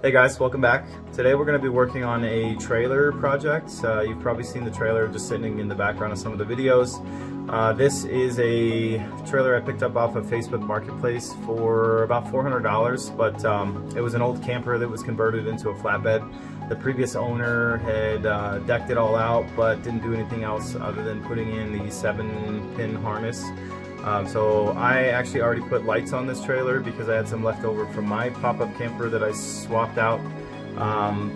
Hey guys, welcome back. Today we're going to be working on a trailer project. You've probably seen the trailer just sitting in the background of some of the videos. This is a trailer I picked up off of Facebook Marketplace for about $400, but it was an old camper that was converted into a flatbed. The previous owner had decked it all out, but didn't do anything else other than putting in the 7-pin harness. So I actually already put lights on this trailer because I had some left over from my pop-up camper that I swapped out.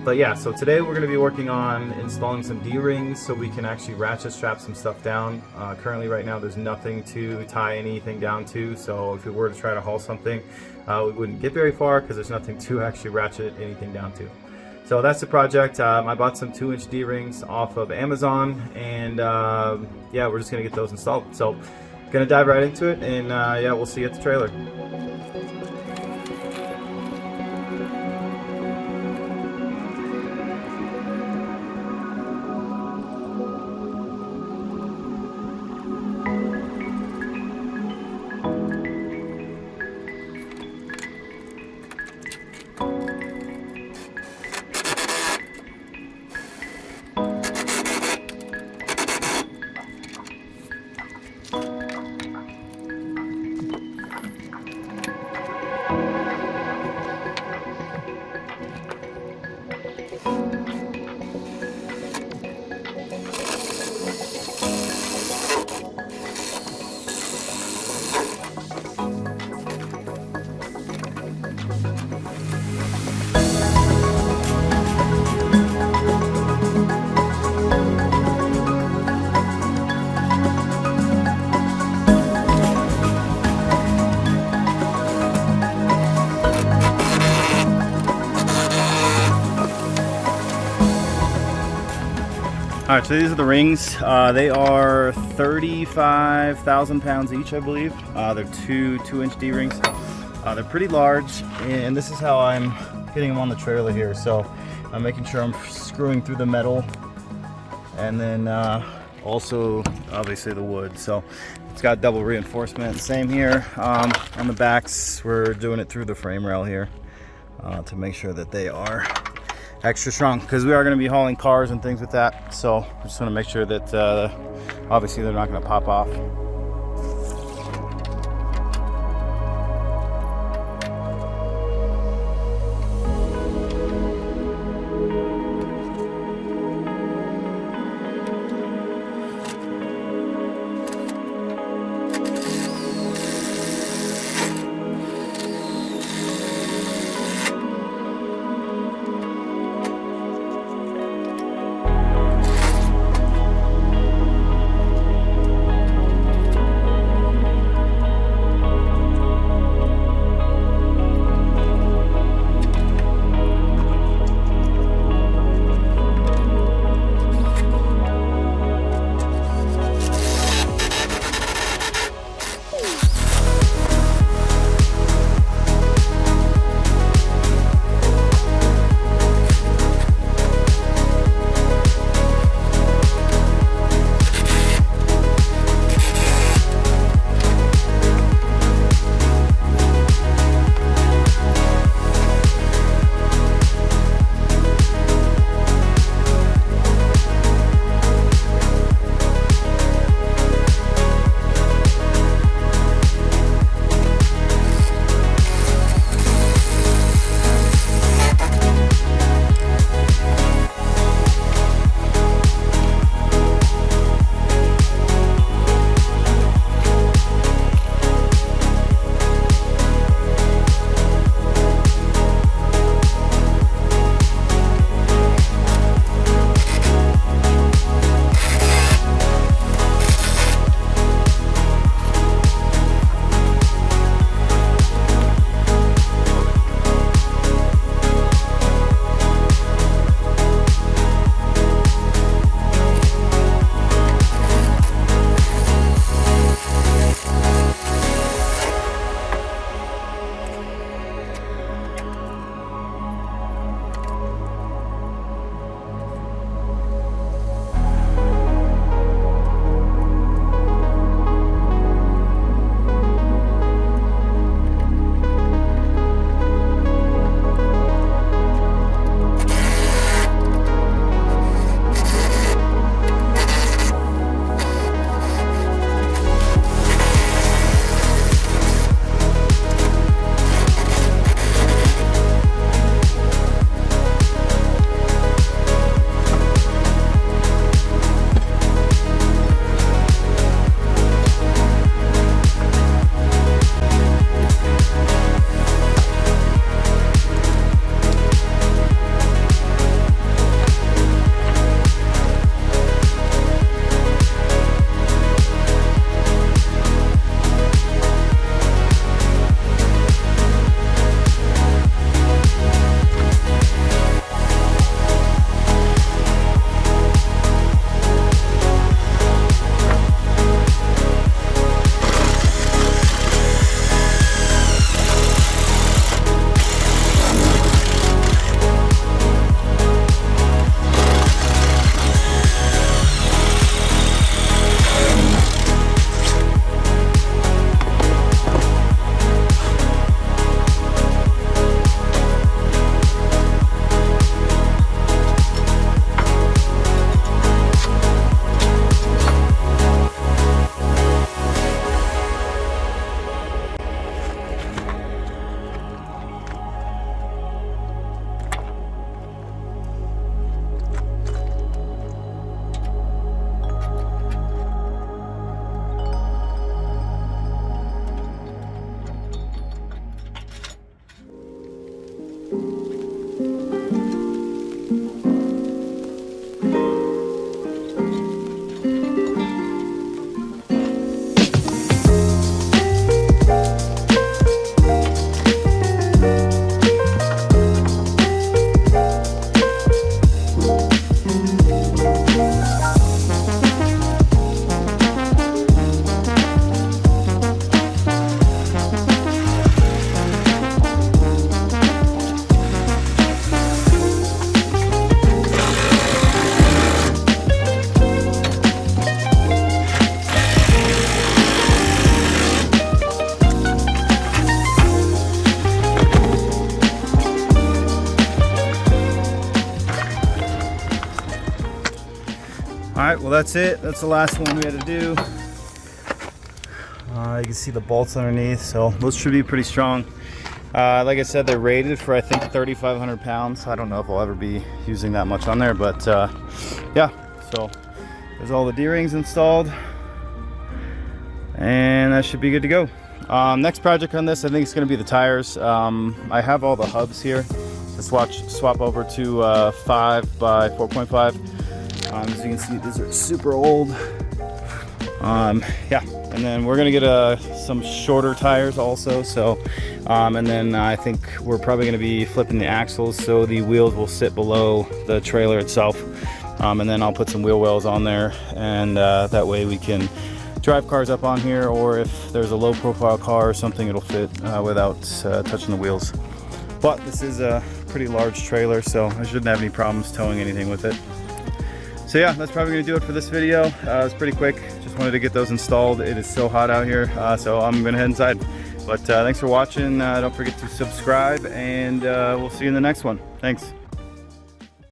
But yeah, so today we're going to be working on installing some D-rings so we can actually ratchet strap some stuff down. Currently right now there's nothing to tie anything down to, so if we were to try to haul something, we wouldn't get very far because there's nothing to actually ratchet anything down to. So that's the project. I bought some 2-inch D-rings off of Amazon, and yeah, we're just going to get those installed. So gonna dive right into it, and yeah, we'll see you at the trailer. All right, so these are the rings. They are 35,000 pounds each, I believe. They're two 2-inch D-rings. They're pretty large, and this is how I'm getting them on the trailer here. So I'm making sure I'm screwing through the metal, and then also obviously the wood. So it's got double reinforcement. Same here on the backs. We're doing it through the frame rail here to make sure that they are extra strong, because we are going to be hauling cars and things with that. So I just want to make sure that obviously they're not going to pop off. Alright, well that's it. That's the last one we had to do. You can see the bolts underneath, so those should be pretty strong. Like I said, they're rated for I think 3,500 pounds. I don't know if I'll ever be using that much on there, but yeah, so there's all the D-rings installed, and that should be good to go. Next project on this, I think it's going to be the tires. I have all the hubs here to swap over to 5 by 4.5. As you can see, these are super old. Yeah, and then we're gonna get some shorter tires also. So, and then I think we're probably gonna be flipping the axles so the wheels will sit below the trailer itself. And then I'll put some wheel wells on there, and that way we can drive cars up on here, or if there's a low profile car or something, it'll fit without touching the wheels. But this is a pretty large trailer, so I shouldn't have any problems towing anything with it. So yeah, that's probably gonna do it for this video. It was pretty quick. Just wanted to get those installed. It is so hot out here, so I'm gonna head inside. But thanks for watching. Don't forget to subscribe, and we'll see you in the next one. Thanks.